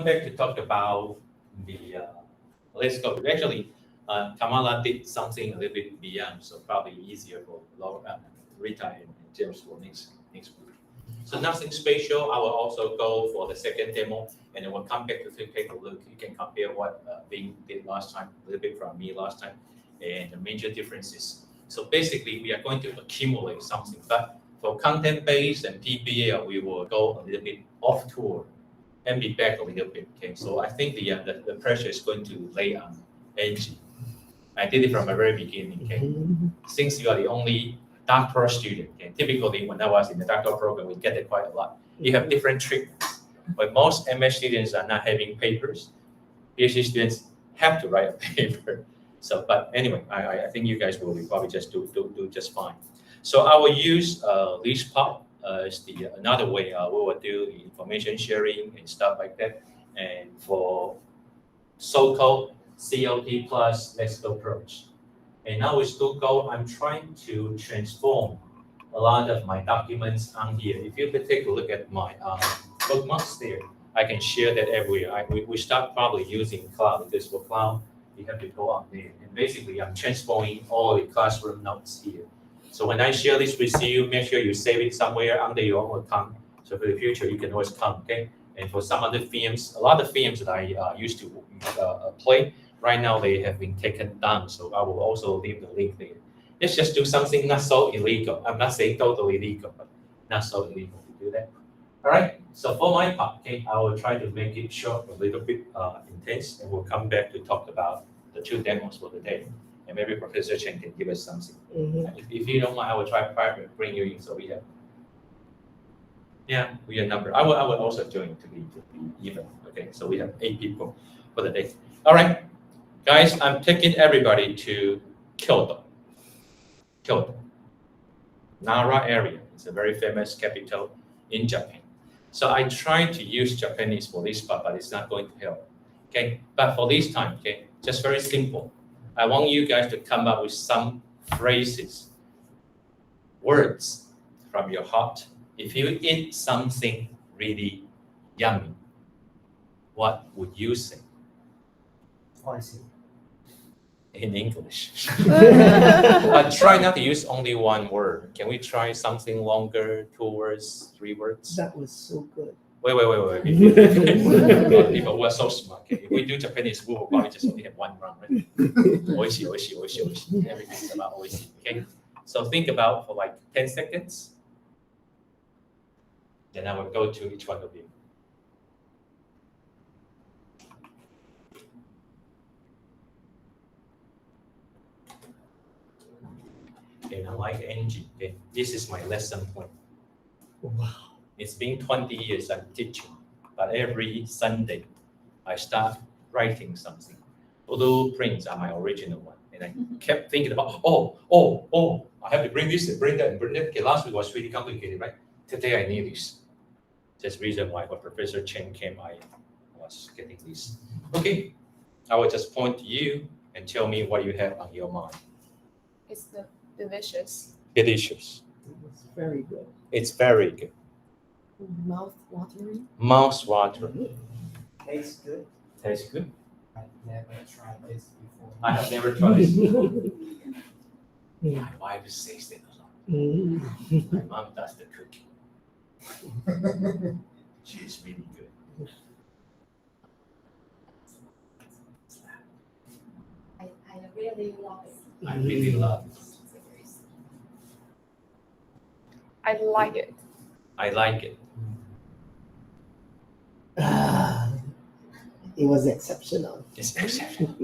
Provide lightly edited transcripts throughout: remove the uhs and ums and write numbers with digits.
come back to talk about the let's go. Actually, Kamala did something a little bit beyond, so probably easier for Rita and James for next week. So nothing special. I will also go for the second demo, and then we'll come back to take a look. You can compare what Bing did last time, a little bit from me last time, and the major differences. So basically, we are going to accumulate something. But for content-based and PBL, we will go a little bit off tour and be back a little bit. Okay, so I think the pressure is going to lay on Angie. I did it from the very beginning. Okay, since you are the only doctoral student, okay, typically when I was in the doctoral program, we get it quite a lot. You have different treatments, but most MS students are not having papers. PhD students have to write a paper. So, but anyway, I think you guys will probably just do just fine. So I will use LeasePub as another way we will do information sharing and stuff like that. And for so-called COT plus Let's Go approach. And now with Google, I'm trying to transform a lot of my documents on here. If you could take a look at my bookmarks there, I can share that everywhere. We start probably using cloud, because for cloud, you have to go on there. And basically, I'm transforming all the classroom notes here. So when I share this with you, make sure you save it somewhere under your own account. So for the future, you can always come, okay? And for some other themes, a lot of themes that I used to play, right now they have been taken down. So I will also leave the link there. Let's just do something not so illegal. I'm not saying totally illegal, but not so illegal to do that. All right. So for my part, okay, I will try to make it short, a little bit intense, and we'll come back to talk about the two demos for the day. And maybe Professor Chen can give us something. If you don't mind, I will try to bring you in. So we have, we have number. I will also join to be even. Okay, so we have 8 people for the day. All right, guys, I'm taking everybody to Kyoto. Nara area. It's a very famous capital in Japan. So I tried to use Japanese for this part, but it's not going to help. Okay, but for this time, okay, just very simple. I want you guys to come up with some phrases, words from your heart. If you eat something really yummy, what would you say? Spicy. In English. But try not to use only one word. Can we try something longer, 2 words, 3 words? That was so good. Wait. People who are so smart. Okay? If we do Japanese, we will probably just only have 1 round, right? Oishi. Everything is about oishi. Okay. So think about for like 10 seconds. Then I will go to each one of you. Okay, now like Angie, okay, this is my lesson point. Wow. It's been 20 years I'm teaching, but every Sunday I start writing something. Blueprints are my original one, and I kept thinking about, I have to bring this and bring that and bring that. Okay, last week was really complicated, right? Today I need this. That's the reason why when Professor Chen came, I was getting this. Okay, I will just point to you and tell me what you have on your mind. It's delicious. Delicious. It was very good. It's very good. Mouth-watering. Mouth-watering. Tastes good. Tastes good. I've never tried this before. I have never tried this. My wife says it a lot. My mom does the cooking. She's really good. I really love it. I really love it. I like it. I like it. It was exceptional. It's exceptional.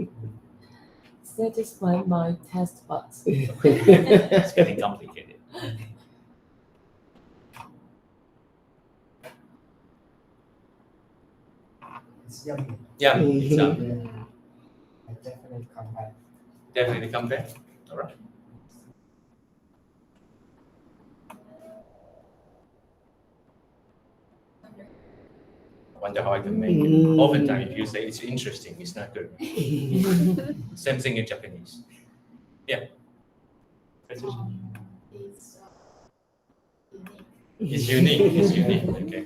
Satisfy my taste buds. It's getting complicated. It's yummy. Yeah, it's I definitely come back. definitely come back. All right. I wonder how I can make it. Oftentimes, if you say it's interesting, it's not good. Same thing in Japanese. Yeah. It's unique. It's unique. It's unique. Okay.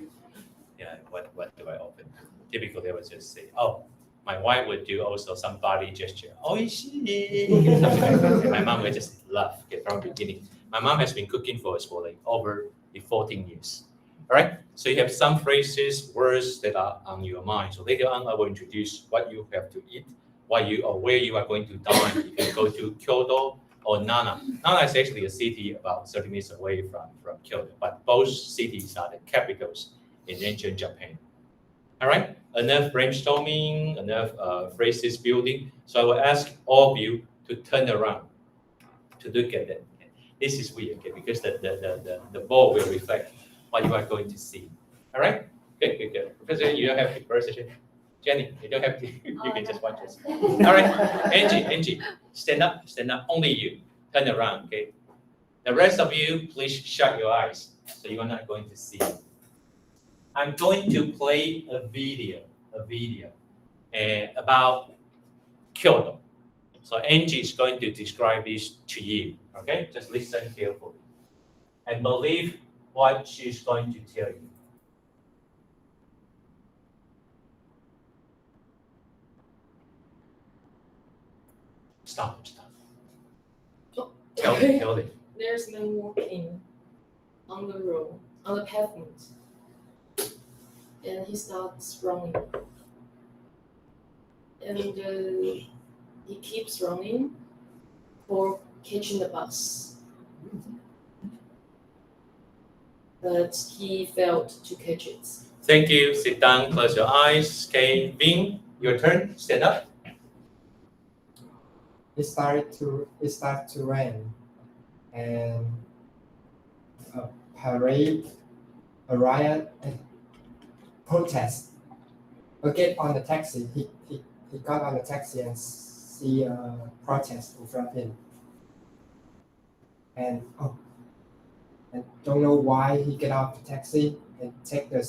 Yeah. What do I open? typically they would just say, oh, my wife would do also some body gesture. Oh, something like that. My mom would just laugh from the beginning. My mom has been cooking for us for like over 14 years. All right. So you have some phrases, words that are on your mind. So later on, I will introduce what you have to eat, where you are going to dine. If you go to Kyoto or Nara. Nara is actually a city about 30 minutes away from Kyoto, but both cities are the capitals in ancient Japan. All right, enough brainstorming, enough phrases building. So I will ask all of you to turn around to look at it. This is weird, okay, because the ball will reflect what you are going to see. All right, good. Professor, you don't have to first session. Jenny, you don't have to. You can just watch us. All right, Angie, stand up. Only you. Turn around, okay. The rest of you, please shut your eyes, so you are not going to see. I'm going to play a video about Kyoto. So Angie is going to describe this to you, okay? Just listen carefully and believe what she's going to tell you. Stop. Tell them. There's men walking on the road, on the pavement, and he starts running. And he keeps running for catching the bus. But he failed to catch it. Thank you. Sit down, close your eyes. Okay, Vin, your turn. Stand up. It started to rain, and a riot, and protest. But get on the taxi. He got on the taxi and see a protest in front of him. And don't know why he get off the taxi and take the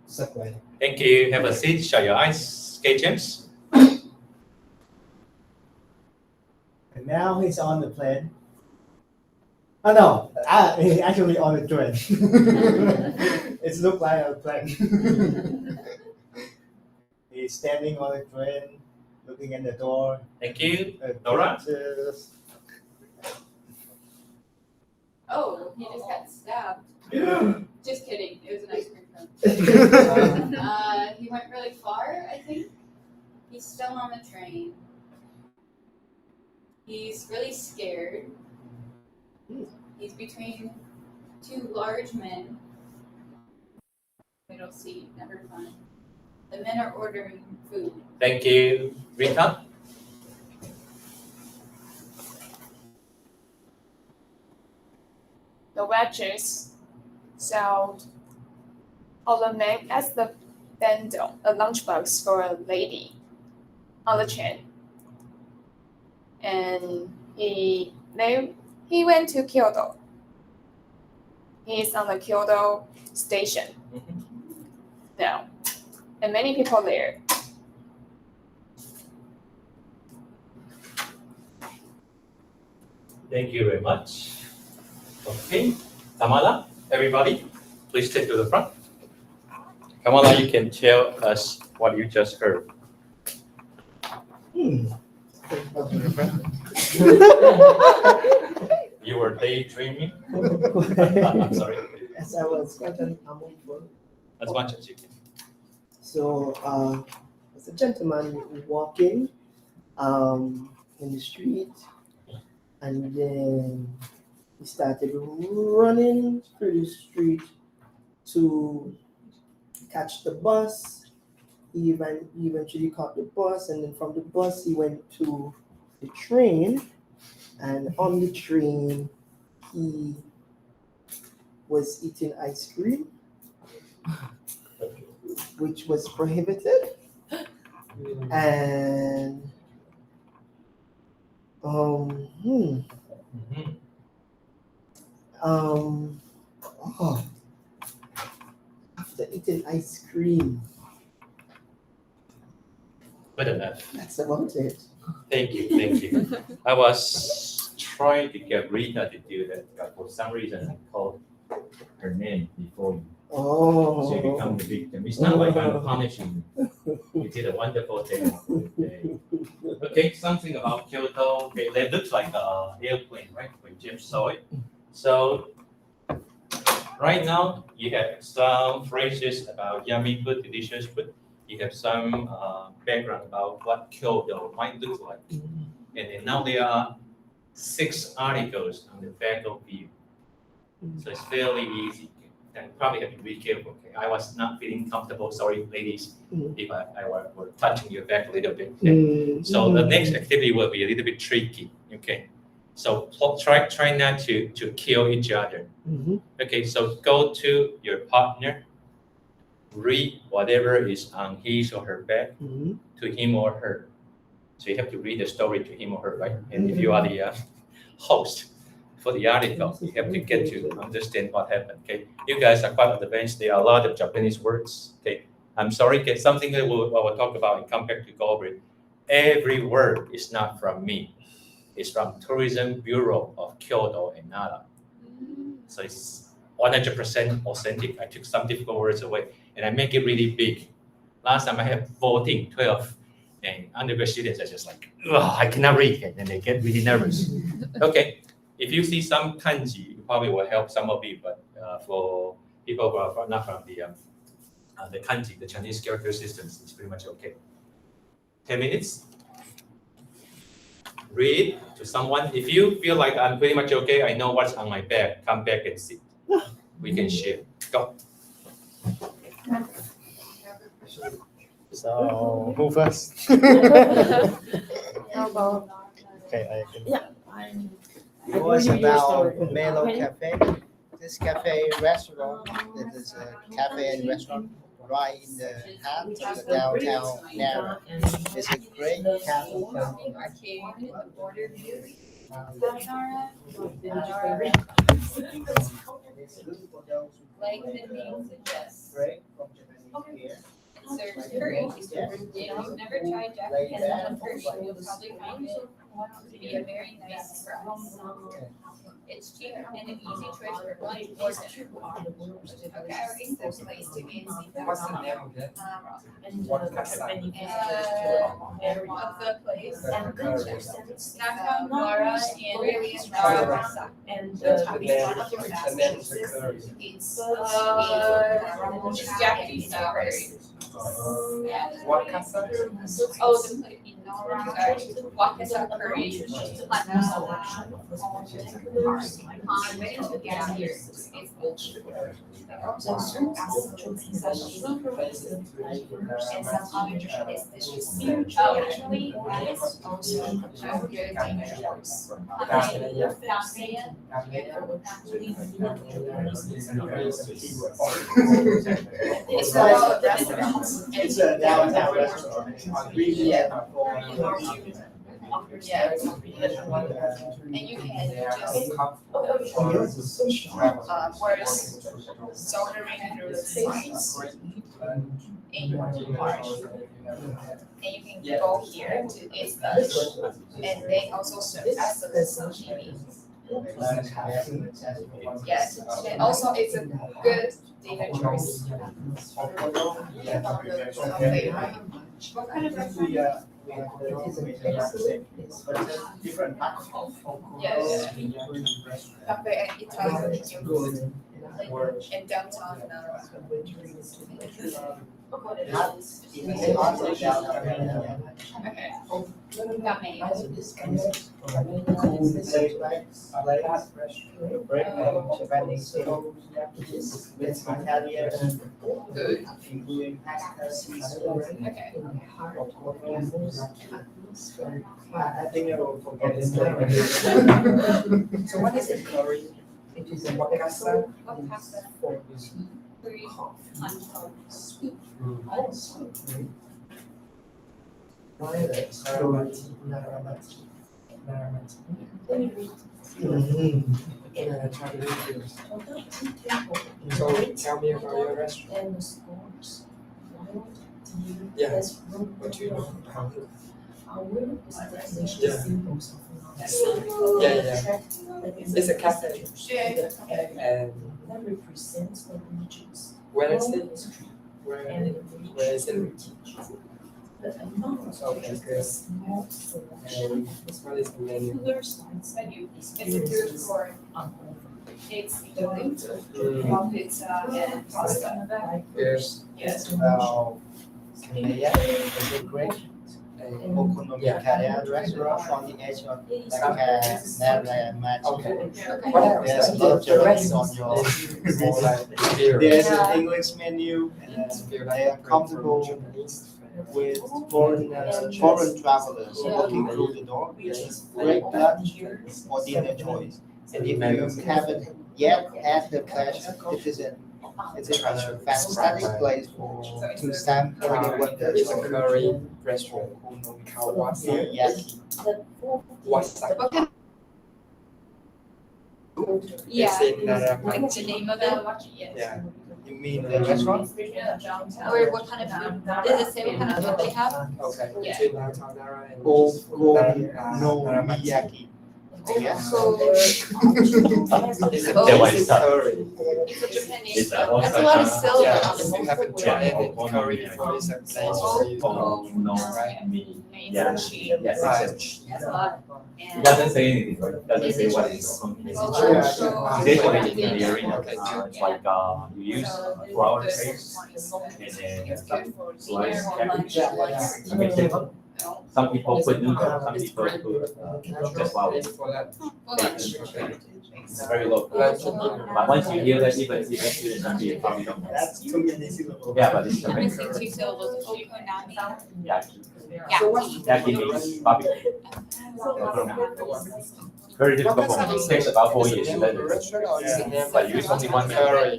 subway. Thank you. Have a seat. Shut your eyes. Okay, James. And now he's on the plane. Oh no, he's actually on the train. It looks like a plane. He's standing on the train, looking at the door. Thank you. Nora? Oh, he just got stabbed. Just kidding. It was an ice cream cone. He went really far, I think. He's still on the train. He's really scared. He's between two large men. Middle seat, never fun. The men are ordering food. Thank you. Rita? The waitress sold the man as the bundle, a lunchbox for a lady on the train. And he went to Kyoto. He's on the Kyoto station now, and many people there. Thank you very much. Okay, Kamala, everybody, please take to the front. Kamala, you can tell us what you just heard. You were daydreaming? I'm sorry. As I was quite As much as you can. So, there's a gentleman walking in the street, and then he started running through the street to catch the bus. He eventually caught the bus, and then from the bus he went to the train, and on the train he was eating ice cream, which was prohibited, and after eating ice cream. Good enough. That's about it. Thank you. I was trying to get Rita to do that, but for some reason I called her name before you. Oh. So you become the victim. It's not like I'm punishing you. You did a wonderful thing. Okay, something about Kyoto. Okay, that looks like an airplane, right? When Jim saw it. So right now you have some phrases about yummy food, delicious food. You have some background about what Kyoto might look like. And then now there are 6 articles on the back of you. So it's fairly easy. And probably have to be careful. Okay? I was not feeling comfortable. Sorry, ladies, if I were touching your back a little bit. Okay? So the next activity will be a little bit tricky. Okay. So try not to kill each other. Okay. So go to your partner, read whatever is on his or her back to him or her. So you have to read the story to him or her, right? And if you are the host for the article, you have to get to understand what happened. Okay, you guys are quite advanced. There are a lot of Japanese words. Okay, I'm sorry. Okay, something that we'll talk about and come back to go over it. Every word is not from me. It's from Tourism Bureau of Kyoto and Nara. So it's 100% authentic. I took some difficult words away and I make it really big. Last time I had 14, 12, and undergrad students are just like, I cannot read it, and they get really nervous. Okay. If you see some kanji, it probably will help some of you, but for people who are not from the kanji, the Chinese character systems, it's pretty much okay. 10 minutes. Read to someone. If you feel like I'm pretty much okay, I know what's on my back, come back and sit. We can share. Go. So who first? How about Okay, I can. Yeah. It was about Melo Cafe. This cafe restaurant, it is a cafe and restaurant right in the heart of the downtown area. It's a great cafe. Arcade in the border view. Like the name suggests, Great from Japanese here. it serves curry. If you've never tried Japanese curry, you'll probably find it to be a very nice surprise. It's cheap and an easy choice for lunch or dinner. Okay, I think the place to be in What's the name of it? and What casa? of the place. Downtown Nara and really and The name is the curry. It's Japanese style curry. What casa? Oh, the place in Nara, sorry, Wakasa curry. Wait until we get here. It's and some other Japanese dishes. Oh, actually, that is also a good It's like restaurants. It's a downtown restaurant. Yeah. And you can just whereas soldering through the signs in your car. And you can go here to eat lunch. And they also serve as a sashimi. Yes, and also it's a good dinner choice. What kind of restaurant? Different types of Yes. Cafe and Italian in downtown Nara. Okay. Got me. Okay. I think I will forget this. So what is the curry? It is a what casa? Curry soup. So tell me about your restaurant. Yeah. What do you know? Yeah. It's a cafe. And that represents the regions. Where is All it? history Where and where is it? heritage. But among Okay, just good. a small selection of What is the menu? popular sites and experiences on It's the winter. raw pizza and pasta. Yes. It's about Canada, is a great okonomiyaki Italian restaurant on the edge of Nara Magic. Okay. Okay. What else? There's a lot of Japanese on your More like experience. There's Yeah. an English menu, and Feel they are comfortable with foreign travelers Yeah. walking through the door. Great lunch or dinner choice. And if you haven't yet had the pleasure to visit, it's a fantastic place to stand for the wonders It's a of curry restaurant. Kawasaki. Yaki. Wasaki. Yeah, It's in Nara. like the name of it. Yeah. You mean the restaurant? Or what kind of food? Is it the same kind of food they have? Okay. Yeah. It's in downtown Nara and Okonomiyaki. Yes. So, It's a That one is curry. it's a Japanese. It's That's a a lot of silver Yeah, on the if you haven't tried it, curry before is a place where you Oh, no. right? Yeah. Yes, Right. exactly. It doesn't say anything, right? It doesn't say what is okonomiyaki. Oh, It's actually in the area. It's like you use flour paste and then some sliced cabbage. Okay, simple. Some people put noodles, some people put just flour. It's very local. But once you hear that, even students, you probably don't know. That's too many syllables. Yeah, but it's amazing. Missing two syllables. Okonami. Yaki. Yaki. Yaki means barbecue. Very difficult for me. It takes about 4 years to learn it. But you use only one Curry.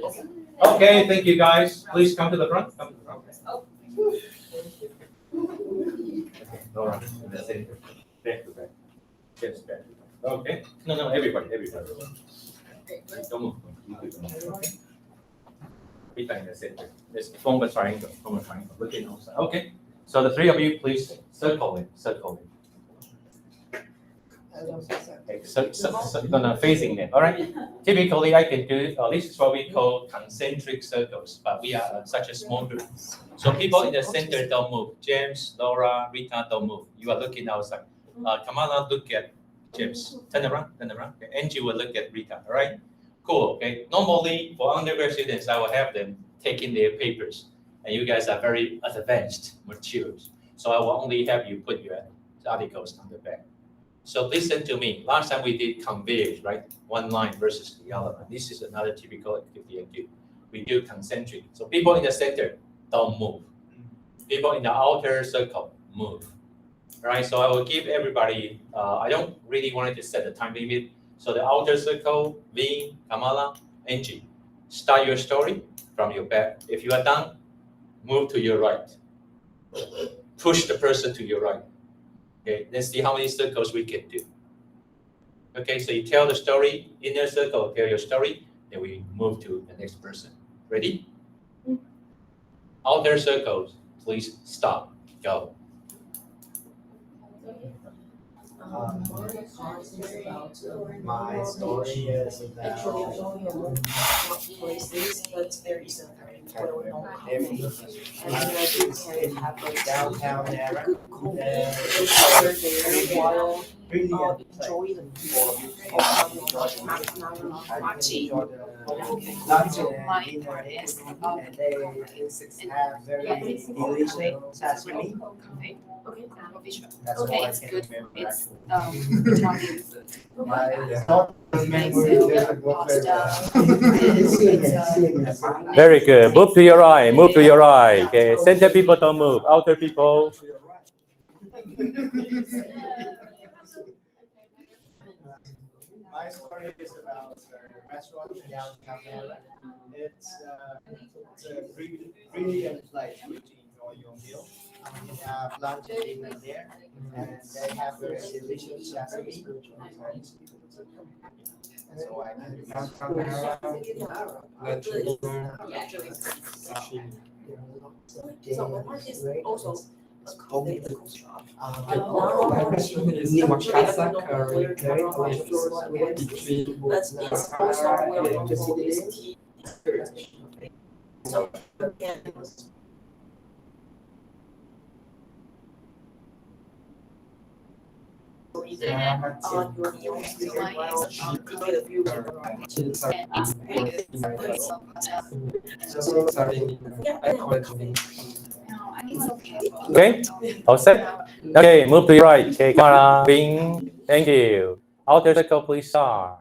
Okay, thank you guys. Please come to the front. Come to the front. Okay, no run. In the center. Back to back. Yes, back to back. Okay. No, everybody. Don't move. You do don't move. Feet are in the center. Let's form a triangle. Looking outside. Okay. So the three of you, please circle it. Okay, so you're gonna facing them, all right? Typically, I can do, this is what we call concentric circles, but we are such a small group. So people in the center don't move. James, Laura, Rita don't move. You are looking outside. Kamala, look at James. Turn around. Okay. Angie will look at Rita, all right? Cool, okay? Normally, for undergrad students, I will have them taking their papers. And you guys are very advanced, mature. So I will only have you put your articles on the back. So listen to me. Last time we did conveyors, right? One line versus the other line. This is another typical activity I do. We do concentric. So people in the center don't move. People in the outer circle move. All right. So I will give everybody. I don't really want to set the time limit. So the outer circle, Vin, Kamala, Angie, start your story from your back. If you are done, move to your right. Push the person to your right. Okay, let's see how many circles we can do. Okay, so you tell the story, inner circle, tell your story, then we move to the next person. Ready? Outer circles, please stop, go. My story is about places, but there is a very well-known every downtown era. while Really enjoy the and they have very delicious sashimi. That's all I can remember. It's actually. Italian food. My thought Very good. Move to your right. Okay, center people don't move. Outer people. My story is about a restaurant in downtown Manila. It's a brilliant place to enjoy your meal. You have lunch and dinner there, and they have very delicious sashimi. That's all I can So again, it was your meals very well. Quite a few Okay, all set. Okay, move to your right. Okay, camera, bing. Thank you. Outer circle, please start.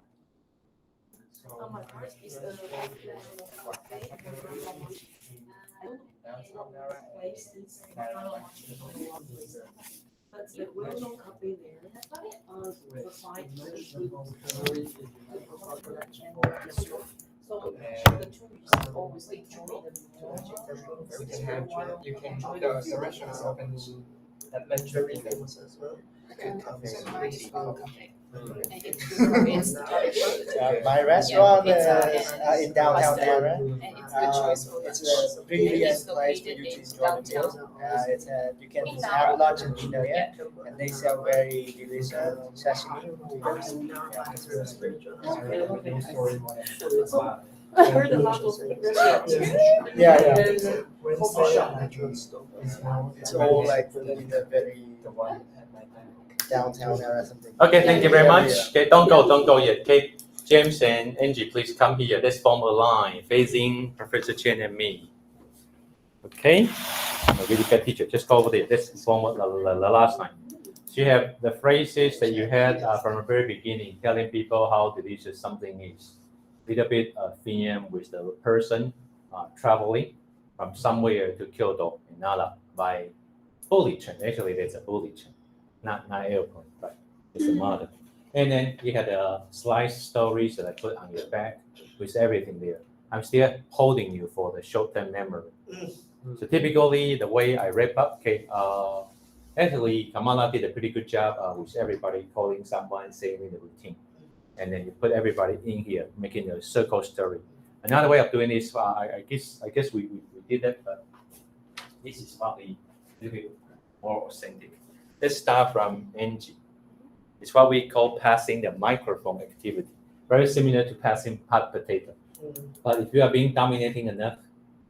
But the well-known cafe there, the site so the tourists always enjoy You can the restaurant is open at very famous as well. My restaurant is in downtown Nara. It's a good choice for It's a really nice place for you to enjoy the meals. You can have lunch and dinner here, and they sell very delicious sashimi. I heard a lot of restaurants. Yeah. It's all like in the very downtown area or something. Okay, thank you very much. Okay, don't go yet. Okay, James and Angie, please come here. Let's form a line facing Professor Chen and me. Okay, a really good teacher. Just go over there. Let's form the last line. So you have the phrases that you had from the very beginning, telling people how delicious something is. Little bit theme with the person traveling from somewhere to Kyoto in Nara by bullet train. Actually, there's a bullet train, not airplane, but it's a model. And then you had slide stories that I put on your back with everything there. I'm still holding you for the short-term memory. So typically, the way I wrap up, okay, actually, Kamala did a pretty good job with everybody calling someone, saying the routine. And then you put everybody in here, making a circle story. Another way of doing this, I guess we did that, but this is probably a little bit more authentic. Let's start from Angie. It's what we call passing the microphone activity. Very similar to passing hot potato. But if you are being dominating enough,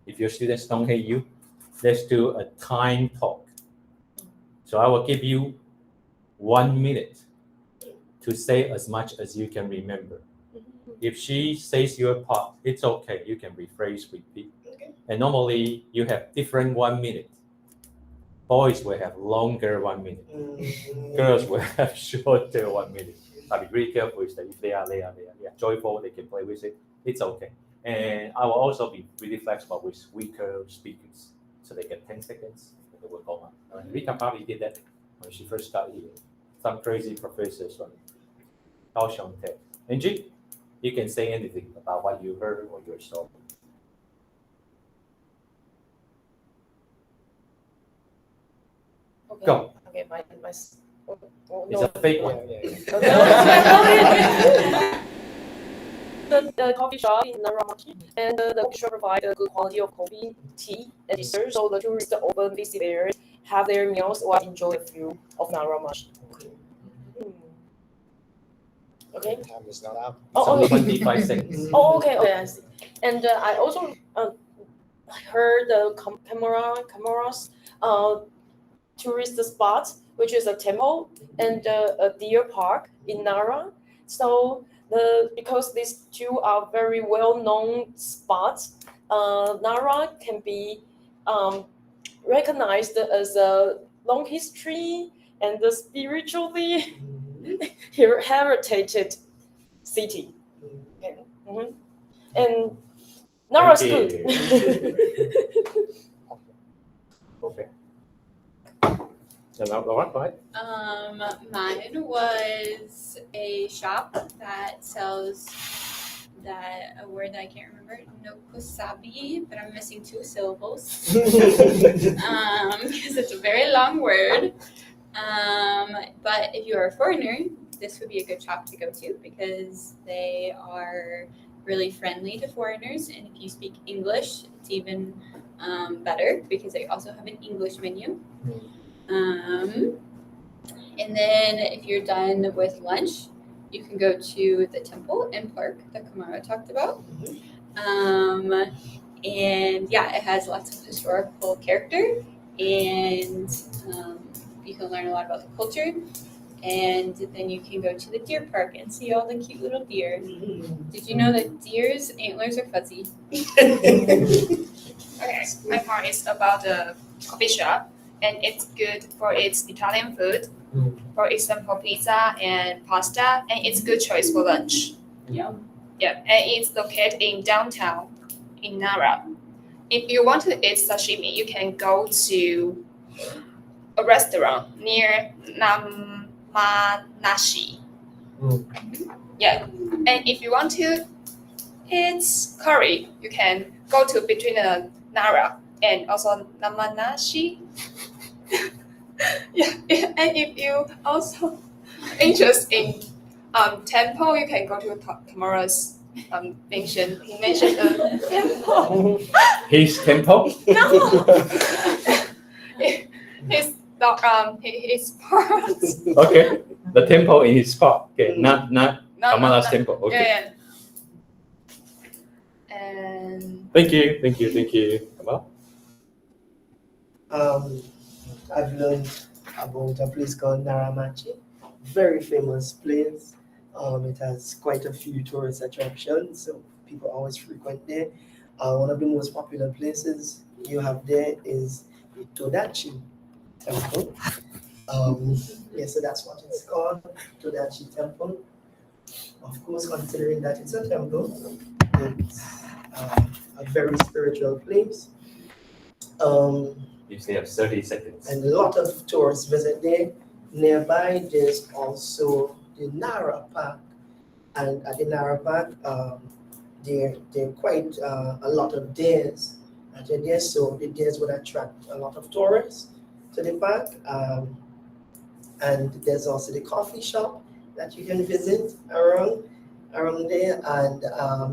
if your students don't hate you, let's do a time talk. So I will give you 1 minute to say as much as you can remember. If she says your part, it's okay. You can rephrase, repeat. And normally you have different 1 minute. Boys will have longer 1 minute. Girls will have shorter 1 minute. But be really careful with that. If they are joyful, they can play with it. It's okay. And I will also be really flexible with weaker speakers. So they get 10 seconds. They will go on. Rita probably did that when she first started here. Some crazy professors from Kaohsiung Tech. Angie, you can say anything about what you heard or your saw. Okay. Go. Okay, my It's a fake one. The coffee shop in Naramachi, and the coffee shop provide a good quality of coffee, tea, and dessert, so the tourists often visit there, have their meals, or enjoy the view of Naramachi. Okay. Time is not up. Only 25 seconds. Oh, okay, I see. And I also heard the cameras tourist spot, which is a temple and a deer park in Nara. So because these two are very well-known spots, Nara can be recognized as a long history and the spiritually heritage city. Okay. Mm-hmm. And Nara's good. Okay. Laura, go ahead. Mine was a shop that sells a word that I can't remember, nokusabi, but I'm missing 2 syllables. Because it's a very long word. But if you're a foreigner, this would be a good shop to go to because they are really friendly to foreigners. And if you speak English, it's even better because they also have an English menu. And then if you're done with lunch, you can go to the temple and park that Kamara talked about. And yeah, it has lots of historical character, and you can learn a lot about the culture. And then you can go to the deer park and see all the cute little deer. Did you know that deer's antlers are fuzzy? Okay, my part is about the coffee shop, and it's good for its Italian food. For example, pizza and pasta, and it's good choice for lunch. Yeah. Yeah, and it's located in downtown in Nara. If you want to eat sashimi, you can go to a restaurant near Namanashi. Yeah, and if you want to eat curry, you can go to between Nara and also Namanashi. Yeah, and if you also interest in temple, you can go to Tamara's mentioned temple. His temple? No, his part. Okay. The temple in his spot. Okay, not Kamala's No. temple. Okay. Yeah. And Thank you. Kamal. I've learned about a place called Naramachi, very famous place. It has quite a few tourist attractions, so people always frequent there. One of the most popular places you have there is the Todachi Temple. So that's what it's called, Todachi Temple. Of course, considering that it's a temple, it's a very spiritual place. You still have 30 seconds. And a lot of tourists visit there. Nearby, there's also the Nara Park, and at the Nara Park, there are quite a lot of deers that are there, so the deers would attract a lot of tourists to the park. And there's also the coffee shop that you can visit around there, and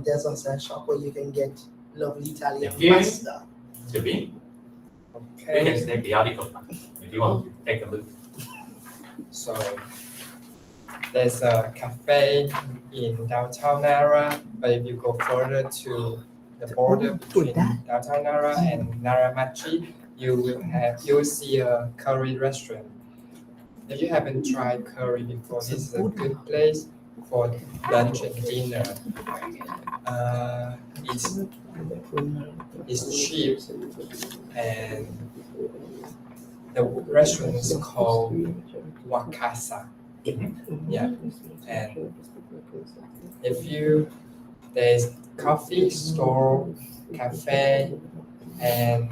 there's also a shop where you can get lovely Italian pasta. Javin, you can take the article if you want to take a look. So there's a cafe in downtown Nara, but if you go further to the border between downtown Nara and Naramachi, you'll see a curry restaurant. If you haven't tried curry before, this is a good place for lunch and dinner. It's cheap, and the restaurant is called Wakasa. Yeah, and there's coffee store, cafe, and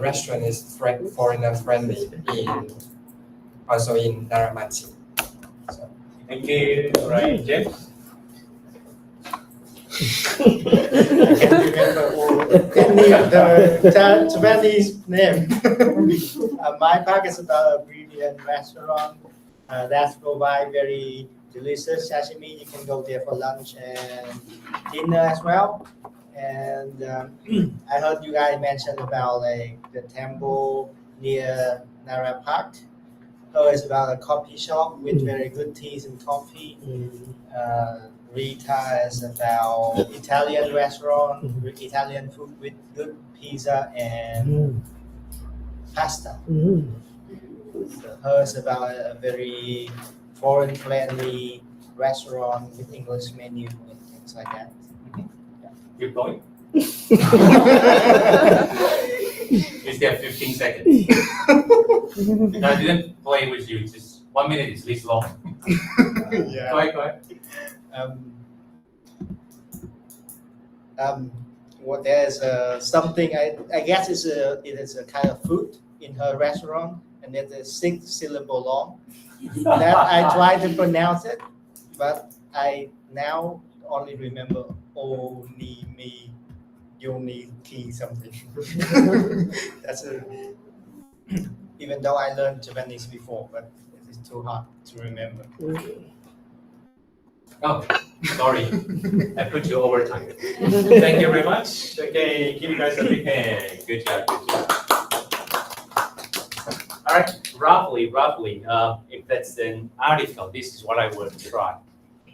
restaurant is foreigner friendly also in Naramachi. So, Thank you. All right, James. Any of the Japanese name. My park is about a brilliant restaurant that provide very delicious sashimi. You can go there for lunch and dinner as well. And I heard you guys mentioned about like the temple near Nara Park. It's about a coffee shop with very good teas and coffee. Rita is about Italian restaurant with Italian food with good pizza and pasta. So hers about a very foreign friendly restaurant with English menu and things like that. Keep going. You still have 15 seconds. No, I didn't play with you. Just 1 minute is this long. Yeah. Go ahead. What there's something I guess it is a kind of food in her restaurant, and it's a 6 syllable long. That I tried to pronounce it, but I now only remember Oni Mi Yoni Ki something. That's even though I learned Japanese before, but it's too hard to remember. Oh, sorry. I put you over time. Thank you very much. Okay, give you guys a big hand. Good job. All right, roughly, if that's an article, this is what I would try.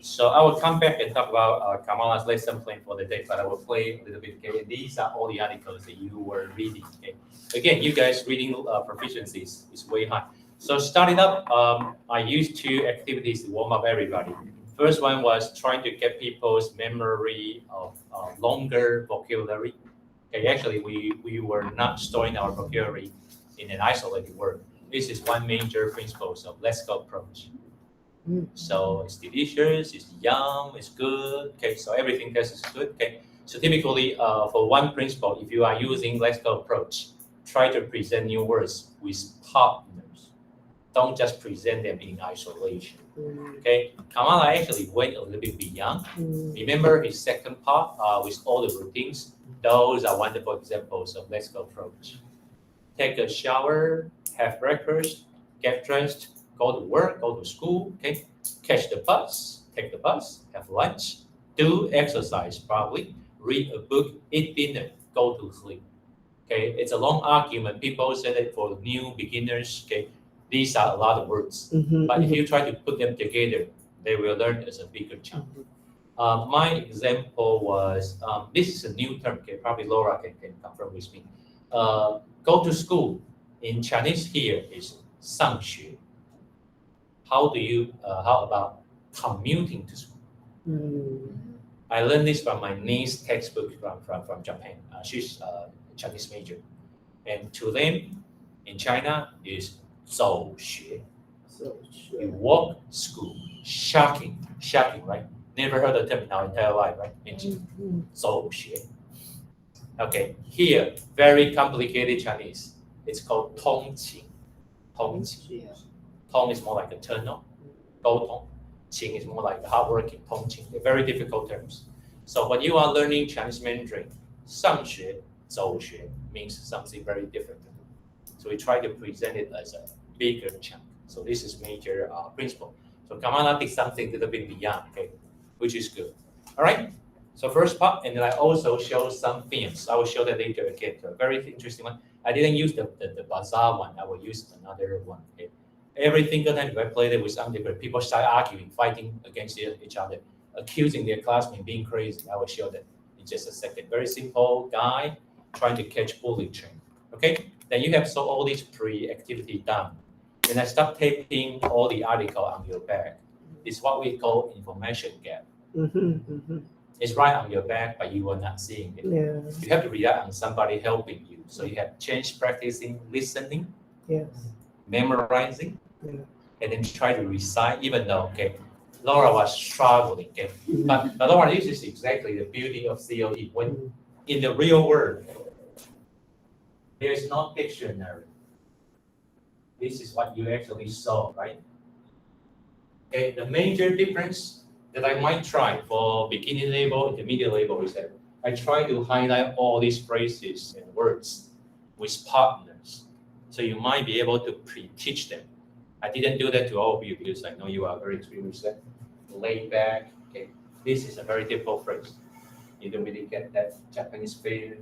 So I will come back and talk about Kamala's lesson plan for the day, but I will play a little bit. Okay, these are all the articles that you were reading. Okay, again, you guys reading proficiency is way high. So starting up, I used 2 activities to warm up everybody. First one was trying to get people's memory of longer vocabulary. Okay, actually, we were not storing our vocabulary in an isolated word. This is one major principle of Let's Go approach. So it's delicious, it's yum, it's good. Okay, so everything else is good. Okay, so typically for one principle, if you are using Let's Go approach, try to present new words with partners. Don't just present them in isolation. Okay, Kamala actually went a little bit beyond. Remember his second part with all the routines. Those are wonderful examples of Let's Go approach. Take a shower, have breakfast, get dressed, go to work, go to school, okay? Catch the bus, take the bus, have lunch, do exercise probably, read a book, eat dinner, go to sleep. Okay, it's a long argument. People say that for new beginners, okay, these are a lot of words. But if you try to put them together, they will learn as a bigger chunk. My example was, this is a new term, okay, probably Laura can confirm with me. Go to school in Chinese here is 上学. How about commuting to school? I learned this from my niece textbook from Japan. She's a Chinese major. And to them in China is 走学. You walk school. Shocking, right? Never heard the term in our entire life, right? 走学. Okay, here, very complicated Chinese. It's called 通勤. 通勤. Tong is more like a tunnel. 沟通. Qing is more like hardworking. 通勤. They're very difficult terms. So when you are learning Chinese Mandarin, 上学,走学 means something very different. So we try to present it as a bigger chunk. So this is major principle. So Kamala did something a little bit beyond, okay, which is good. All right. So first part, and then I also show some themes. I will show that later again. So a very interesting one. I didn't use the bazaar one. I will use another one. Okay. Every single time I played it with undergrad, people start arguing, fighting against each other, accusing their classmates being crazy. I will show that in just a second. Very simple guy trying to catch bullet train. Okay. Then you have all these pre-activity done. Then I start taping all the article on your back. It's what we call information gap. It's right on your back, but you are not seeing it. Yeah. You have to rely on somebody helping you. So you have changed practicing listening, memorizing, and then try to recite, even though, okay, Laura was struggling, okay. But Laura, this is exactly the beauty of COE. When in the real world, there is no dictionary. This is what you actually saw, right? Okay, the major difference that I might try for beginning level, intermediate level is that I try to highlight all these phrases and words with partners. So you might be able to pre-teach them. I didn't do that to all of you because I know you are very experienced. Lay back, okay. This is a very difficult phrase. You don't really get that Japanese feel,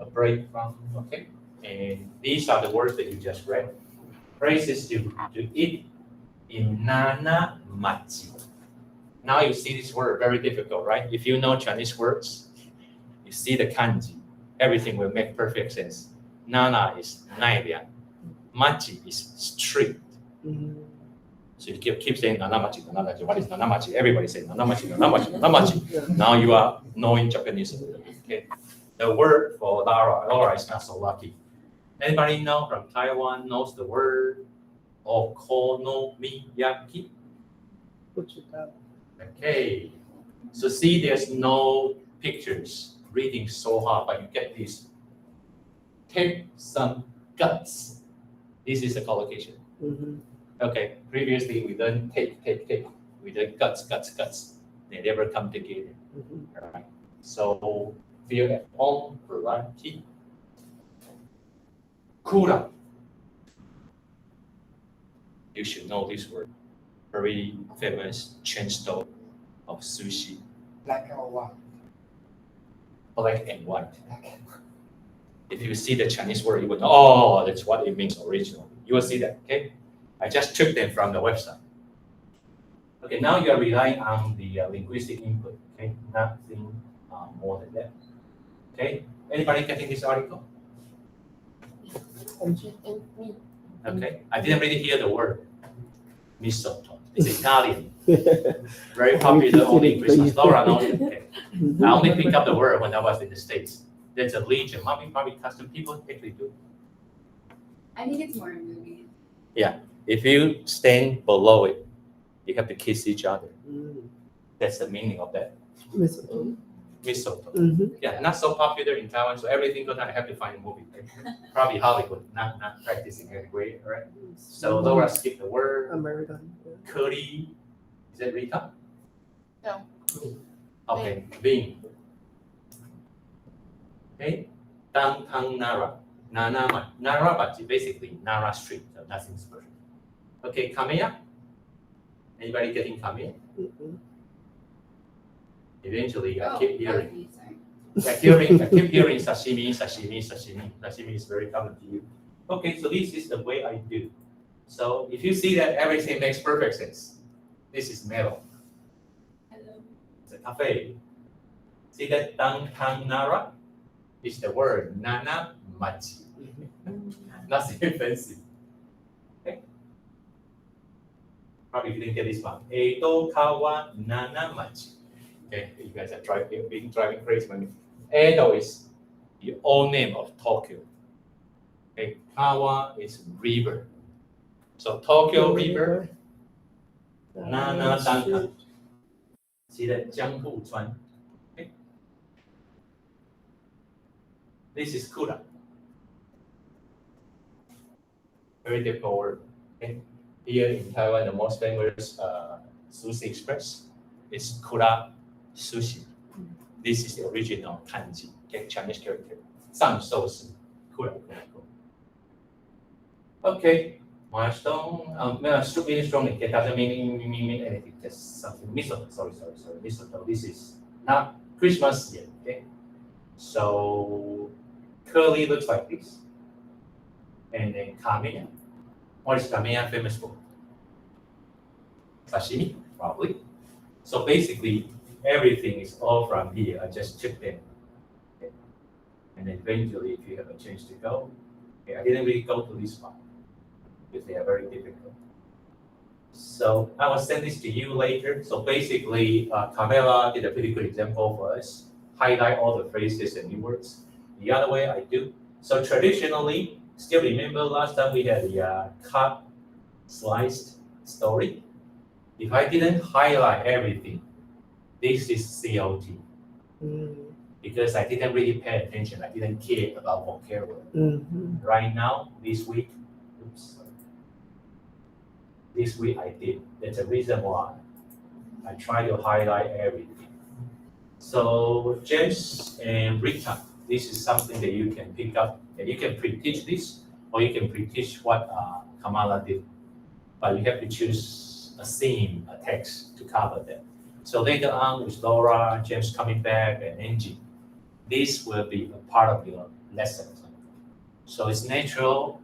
a break from, okay. And these are the words that you just read. Phrases to eat in nana machi. Now you see this word, very difficult, right? If you know Chinese words, you see the kanji, everything will make perfect sense. Nana is naibian, machi is street. So you keep saying nanamachi, nanamachi. What is nanamachi? Everybody say nanamachi, nanamachi, nanamachi. Now you are knowing Japanese. Okay. The word for Laura is not so lucky. Anybody know from Taiwan knows the word okonomiyaki? Okay. So see, there's no pictures. Reading so hard, but you get this. Take some guts. This is a collocation. Okay. Previously, we done take. We done guts. They never come together. All right. So feel at home, variety. Kura. You should know this word. Very famous chain store of sushi. Black or white. Black and white. If you see the Chinese word, you would know, oh, that's what it means originally. You will see that, okay? I just took them from the website. Okay, now you are relying on the linguistic input. Okay, nothing more than that. Okay, anybody getting this article? And me. Okay, I didn't really hear the word mistletoe. It's Italian, very popular only in Christmas. Laura knows it. Okay. I only picked up the word when I was in the States. There's a legion. Probably custom people actually do. I think it's more in movies. If you stand below it, you have to kiss each other. Mm. That's the meaning of that. Mistletoe. Mistletoe. Mhm. Yeah, not so popular in Taiwan, so every single time I have to find a movie. Probably Hollywood, not practicing anyway, right? So Laura skipped the word. American. Curly, is that Rita? No. Okay, Bing. Okay, downtown Nara. Nara, but basically Nara Street, so nothing special. Okay, Kamea. Anybody getting Kamea? Mm-mm. Eventually, I Oh, keep hearing. okay, sorry. I keep hearing sashimi. Sashimi is very common to you. Okay, so this is the way I do. So if you see that everything makes perfect sense, this is metal. Hello. It's a cafe. See that downtown Nara is the word nana machi. Nothing fancy. Okay. Probably you didn't get this one. Edo kawa nana machi. Okay, you guys are driving crazy when Edo is the old name of Tokyo. Okay, Kawa is river. So Tokyo River, Nana Downtown. See that Jianghu Chuan. Okay. This is Kura. Very difficult word. Okay. Here in Taiwan, the most famous sushi express is Kura Sushi. This is the original kanji, okay, Chinese character. 上寿司, Kura. Okay. Milestone, really strongly. It doesn't mean anything. Just something. Mistletoe. Sorry. Mistletoe. This is not Christmas yet. Okay. So curly looks like this, and then kamea. What is kamea famous for? Sashimi, probably. So basically, everything is all from here. I just took them, okay. And then eventually, if you have a chance to go, okay, I didn't really go to this one, because they are very difficult. So I will send this to you later. So basically, Carmela did a pretty good example for us. Highlight all the phrases and new words. The other way I do. So traditionally, still remember last time we had the cut, sliced story. If I didn't highlight everything, this is COT. Because I didn't really pay attention. I didn't care about vocabulary. Right now, this week, I did. That's the reason why I try to highlight everything. So James and Rita, this is something that you can pick up, and you can pre-teach this, or you can pre-teach what Kamala did. But you have to choose a theme, a text to cover that. So later on with Laura, James coming back, and Angie, this will be a part of your lesson. So it's natural.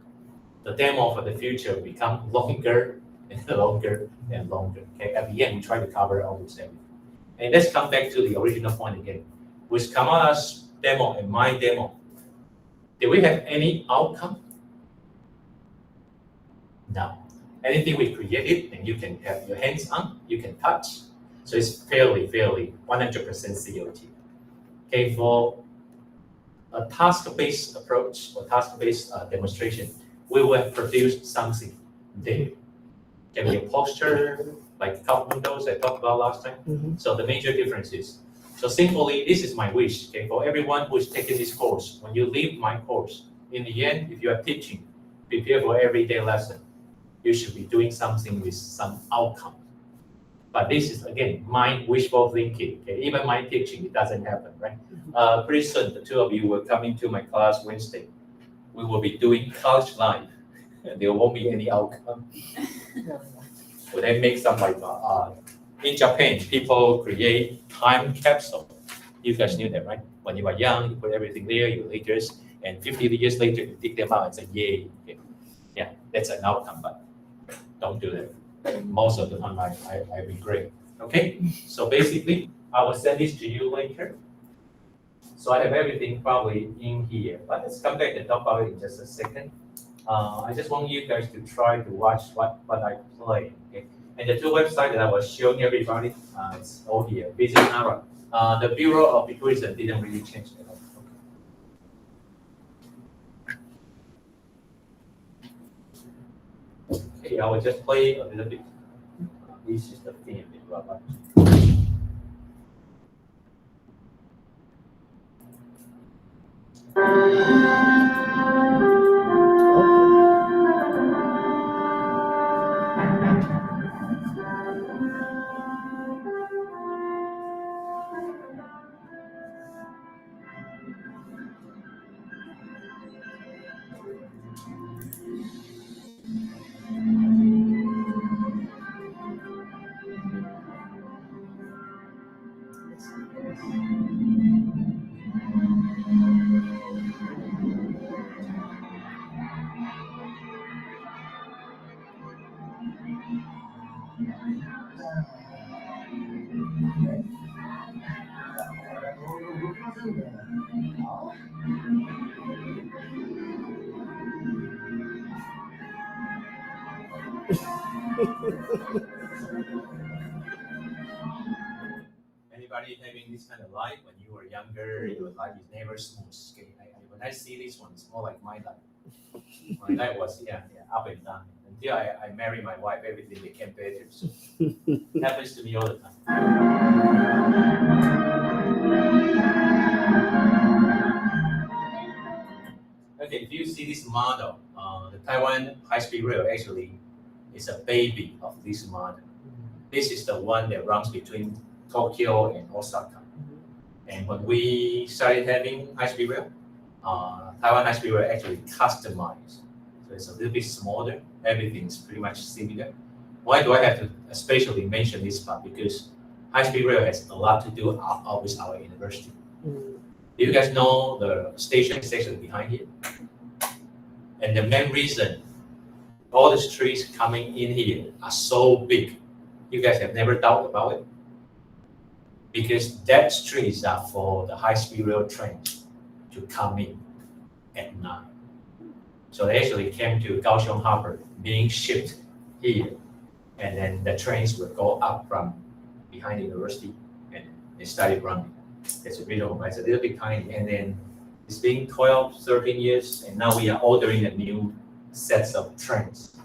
The demo for the future will become longer and longer and longer. Okay, at the end, we try to cover almost everything. And let's come back to the original point again. With Kamala's demo and my demo, did we have any outcome? No. Anything we created and you can have your hands on, you can touch. So it's fairly 100% COT. Okay, for a task-based approach or task-based demonstration, we will produce something there. Can be a poster, like cup noodles I talked about last time. So the major difference is, so simply, this is my wish, okay, for everyone who is taking this course. When you leave my course, in the end, if you are teaching, prepare for everyday lesson, you should be doing something with some outcome. But this is, again, my wishful thinking. Okay? Even my teaching, it doesn't happen, right? Pretty soon, the two of you will come into my class Wednesday. We will be doing college life, and there won't be any outcome. So they make some like, in Japan, people create time capsule. You guys knew that, right? When you were young, you put everything there, your latest, and 50 years later, you dig them out and say, yay. Okay. Yeah, that's an outcome, but don't do that. most of the time I regret. Okay, so basically I will send this to you later. So I have everything probably in here, but let's come back and talk about it in just a second. I just want you guys to try to watch what I play. Okay, and the two websites that I was showing everybody, it's all here. Visit NARA. The Bureau of Tourism didn't really change at all. Okay, I will just play a little bit. This is the theme. Anybody having this kind of life when you were younger, your life is never smooth. Okay, when I see this one, it's more like my life. My life was up and down. Until I married my wife, everything became better. So it happens to me all the time. Okay, if you see this model, the Taiwan high-speed rail actually is a baby of this model. This is the one that runs between Tokyo and Osaka. And when we started having high-speed rail, Taiwan high-speed rail actually customized. So it's a little bit smaller. Everything's pretty much similar. Why do I have to especially mention this part? Because high-speed rail has a lot to do with our university. Do you guys know the station is actually behind here? And the main reason all the streets coming in here are so big, you guys have never thought about it? Because that streets are for the high-speed rail trains to come in at night. So they actually came to Kaohsiung Harbor, being shipped here, and then the trains will go up from behind the university, and they started running. It's a little bit tiny, and then it's been 12, 13 years, and now we are ordering a new sets of trains,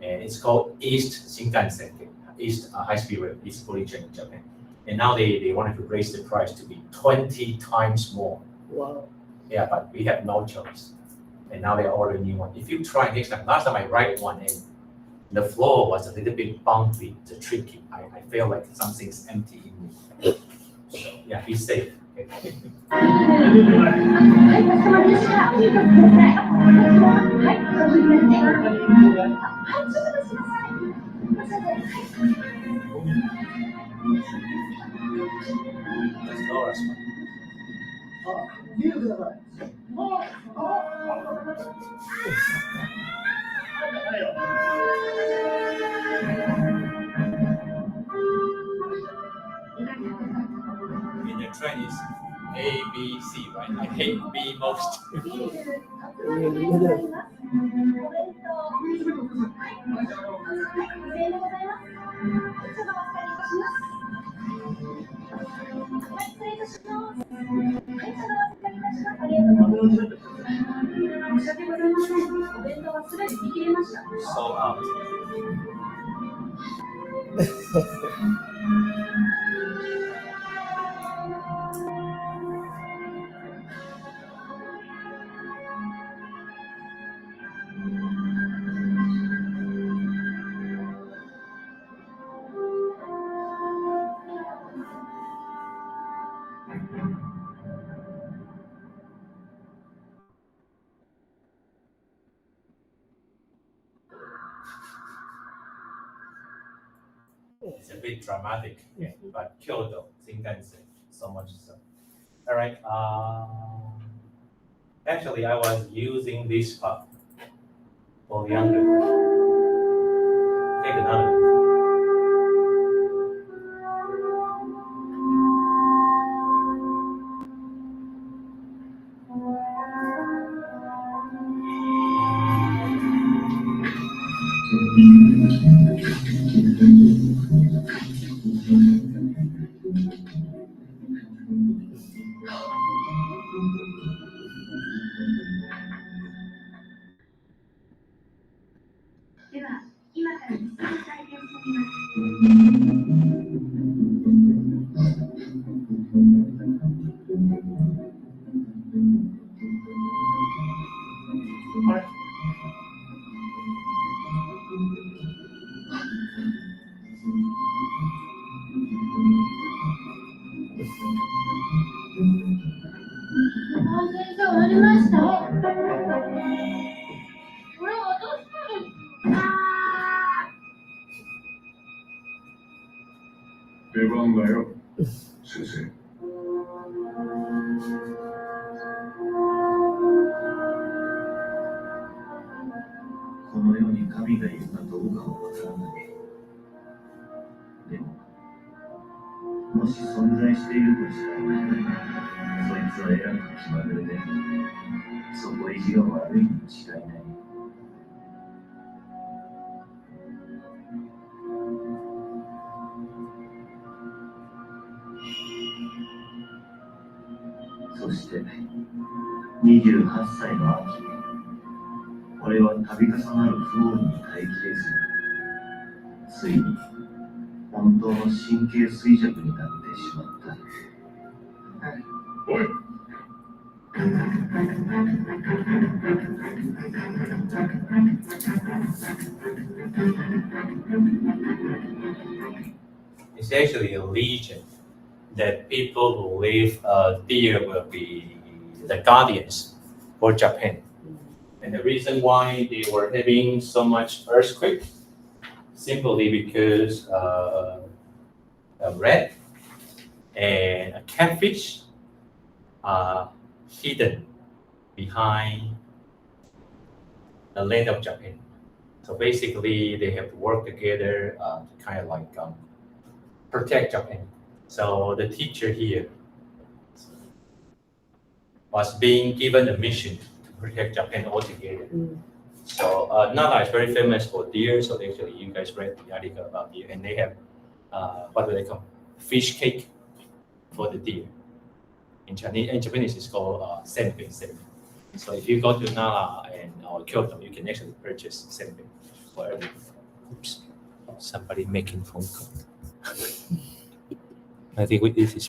and it's called East Shinkansen, East High-Speed Rail, East Bullet Train in Japan. And now they wanted to raise the price to be 20 times more. Wow. Yeah, but we have no choice. And now they order a new one. If you try next time, last time I ride one and the floor was a little bit bumpy, tricky. I feel like something's empty in me. So yeah, be safe. Okay. That's Laura's one. In the train is A, B, C, right? I hate B most. Sold out. It's a bit dramatic, yeah, but Kyoto, Shinkansen, so much so. All right. Actually, I was using this part for the under. Take another. 出番だよ、先生。この世に神がいるかどうかはわからない。でも、もし存在しているとしたら、そいつは偉く気まぐれで、底意地が悪いに違いない。そして28歳の秋、俺は度重なる不穏に耐えきれず、ついに本当の神経衰弱になってしまった。おい！It's actually a legend that people believe deer will be the guardians for Japan. And the reason why they were having so much earthquake, simply because a rat and a catfish are hidden behind the land of Japan. So basically, they have to work together to kind of like protect Japan. So the teacher here was being given a mission to protect Japan altogether. So Nara is very famous for deer. So actually, you guys read the article about deer, and they have what do they call fish cake for the deer. In Japanese, it's called senbei. So if you go to Nara or Kyoto, you can actually purchase senbei for everything. Oops, somebody making phone call. I think this is